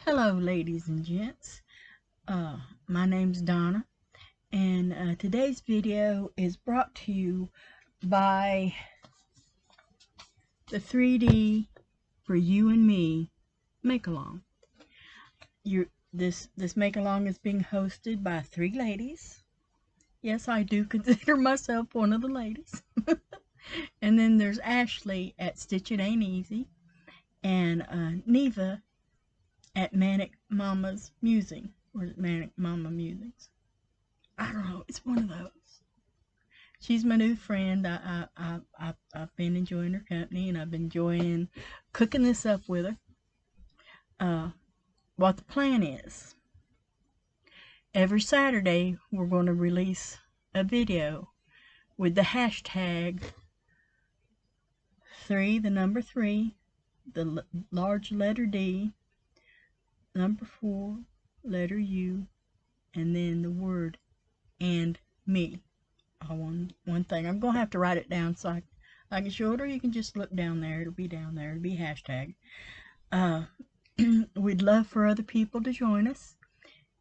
Hello, ladies and gents. My name's Donna, and today's video is brought to you by the 3D for You and Me make-along. This make-along is being hosted by 3 ladies. Yes, I do consider myself one of the ladies. And then there's Ashley at Stitchin Ain't Easy, and Neva at Manic Mama's Musing, or is it Manic Mama Musings? I don't know. It's one of those. She's my new friend. I've been enjoying her company, and I've been enjoying cooking this up with her. What the plan is, every Saturday we're going to release a video with the hashtag 3, the number 3, the large letter D, number 4, letter U, and then the word and me. All one thing. I'm going to have to write it down so I can show it, or you can just look down there. It'll be down there. It'll be hashtag. We'd love for other people to join us.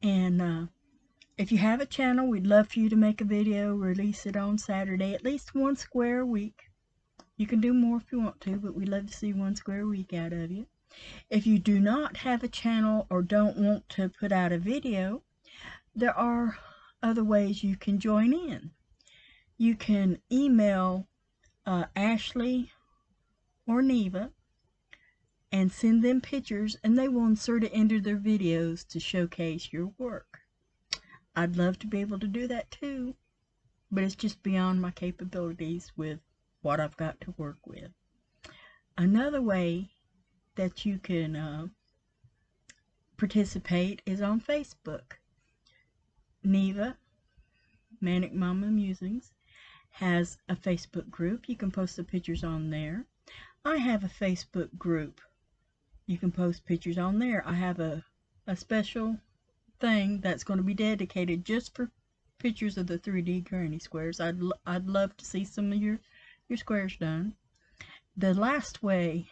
And if you have a channel, we'd love for you to make a video, release it on Saturday, at least 1 square a week. You can do more if you want to, but we'd love to see 1 square a week out of you. If you do not have a channel or don't want to put out a video, there are other ways you can join in. You can email Ashley or Neva and send them pictures, and they will insert it into their videos to showcase your work. I'd love to be able to do that too, but it's just beyond my capabilities with what I've got to work with. Another way that you can participate is on Facebook. Neva, Manic Mama Musings, has a Facebook group. You can post the pictures on there. I have a Facebook group. You can post pictures on there. I have a special thing that's going to be dedicated just for pictures of the 3D granny squares. I'd love to see some of your squares done. The last way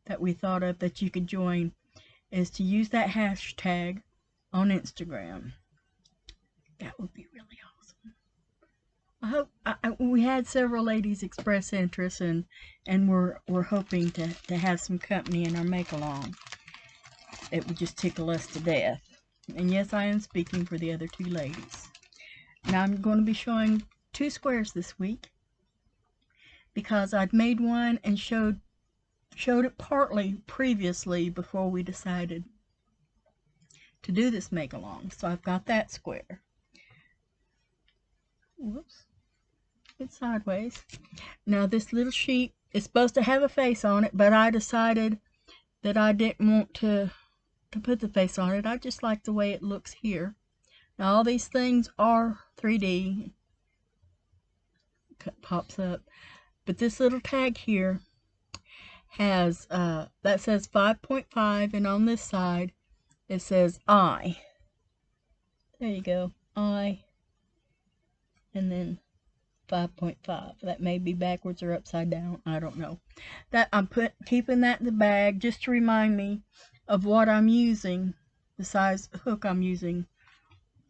that we thought of that you could join is to use that hashtag on Instagram. That would be really awesome. I hope we had several ladies express interest, and we're hoping to have some company in our make-along. It would just tickle us to death. And yes, I am speaking for the other 2 ladies. Now I'm going to be showing 2 squares this week because I'd made one and showed it partly previously before we decided to do this make-along. So I've got that square. Whoops. It's sideways. Now this little sheet is supposed to have a face on it, but I decided that I didn't want to put the face on it. I just like the way it looks here. Now all these things are 3D. Pops up. But this little tag here has, that says 5.5, and on this side it says I. There you go. I. And then 5.5. That may be backwards or upside down. I don't know. That I'm keeping that in the bag just to remind me of what I'm using, the size hook I'm using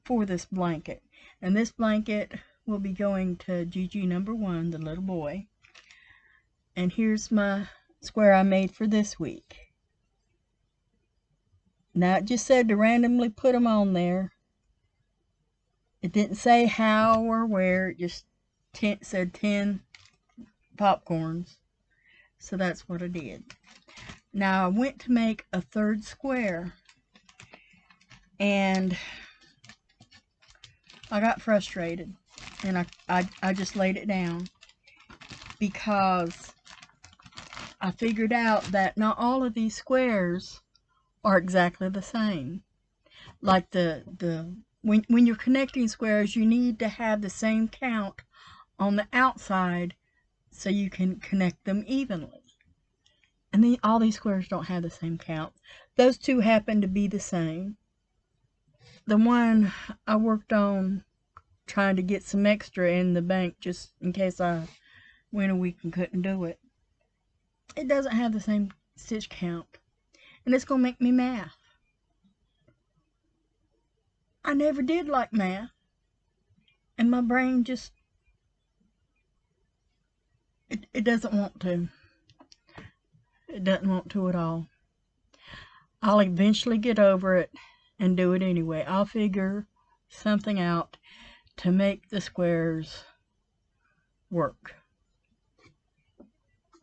for this blanket. And this blanket will be going to GG number 1, the little boy. And here's my square I made for this week. Now it just said to randomly put them on there. It didn't say how or where. It just said 10 popcorns. So that's what I did. Now I went to make a 3rd square, and I got frustrated, and I just laid it down because I figured out that not all of these squares are exactly the same. Like when you're connecting squares, you need to have the same count on the outside so you can connect them evenly. And all these squares don't have the same count. Those 2 happen to be the same. The one I worked on trying to get some extra in the bank just in case I went a week and couldn't do it. It doesn't have the same stitch count. And it's going to make me math. I never did like math, and my brain just, it doesn't want to. It doesn't want to at all. I'll eventually get over it and do it anyway. I'll figure something out to make the squares work.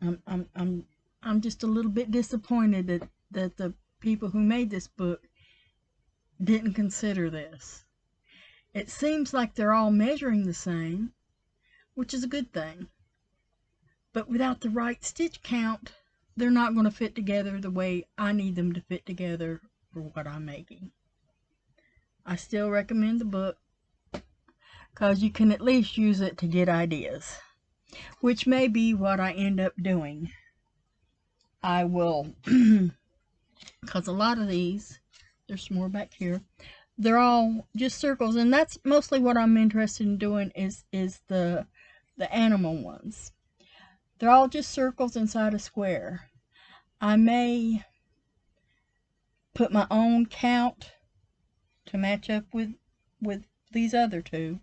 I'm just a little bit disappointed that the people who made this book didn't consider this. It seems like they're all measuring the same, which is a good thing. But without the right stitch count, they're not going to fit together the way I need them to fit together for what I'm making. I still recommend the book because you can at least use it to get ideas, which may be what I end up doing. I will, because a lot of these, there's more back here, they're all just circles, and that's mostly what I'm interested in doing is the animal ones. They're all just circles inside a square. I may put my own count to match up with these other two.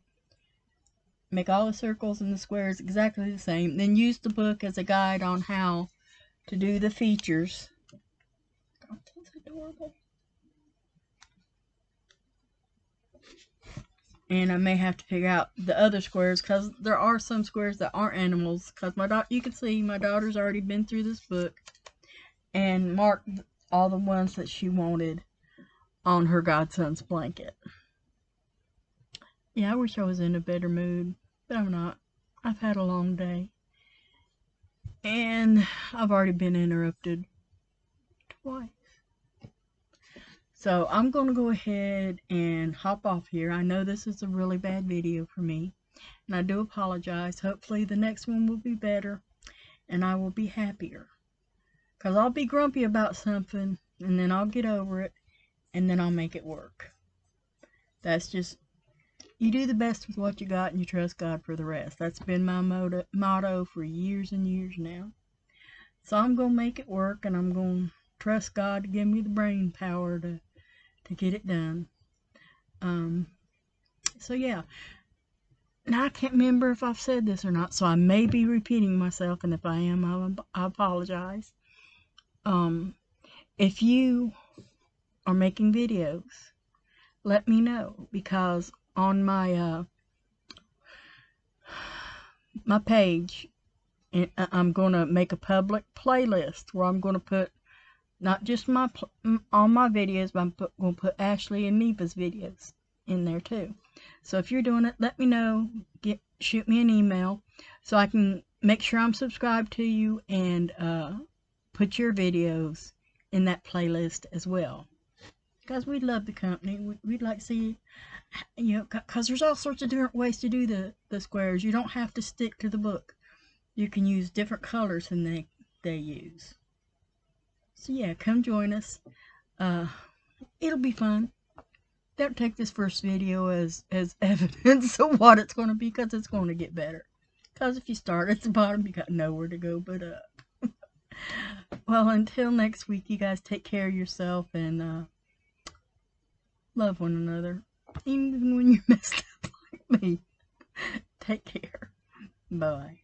Make all the circles and the squares exactly the same. Then use the book as a guide on how to do the features. Oh, that's adorable. And I may have to figure out the other squares because there are some squares that aren't animals. Because you can see my daughter's already been through this book and marked all the ones that she wanted on her godson's blanket. Yeah, I wish I was in a better mood, but I'm not. I've had a long day. And I've already been interrupted twice. So I'm going to go ahead and hop off here. I know this is a really bad video for me, and I do apologize. Hopefully the next one will be better, and I will be happier. Because I'll be grumpy about something, and then I'll get over it, and then I'll make it work. That's just, you do the best with what you got, and you trust God for the rest. That's been my motto for years and years now. So I'm going to make it work, and I'm going to trust God to give me the brain power to get it done. So yeah. Now I can't remember if I've said this or not, so I may be repeating myself, and if I am, I apologize. If you are making videos, let me know, because on my my page, I'm going to make a public playlist where I'm going to put not just all my videos, but I'm going to put Ashley and Neva's videos in there too. So if you're doing it, let me know. Shoot me an email so I can make sure I'm subscribed to you and put your videos in that playlist as well. Because we love the company. We'd like to see, you know, because there's all sorts of different ways to do the squares. You don't have to stick to the book. You can use different colors than they use. So yeah, come join us. It'll be fun. Don't take this first video as evidence of what it's going to be, because it's going to get better. Because if you start at the bottom, you got nowhere to go but up. Well, until next week, you guys take care of yourself and love one another. Even when you're messed up like me. Take care. Bye.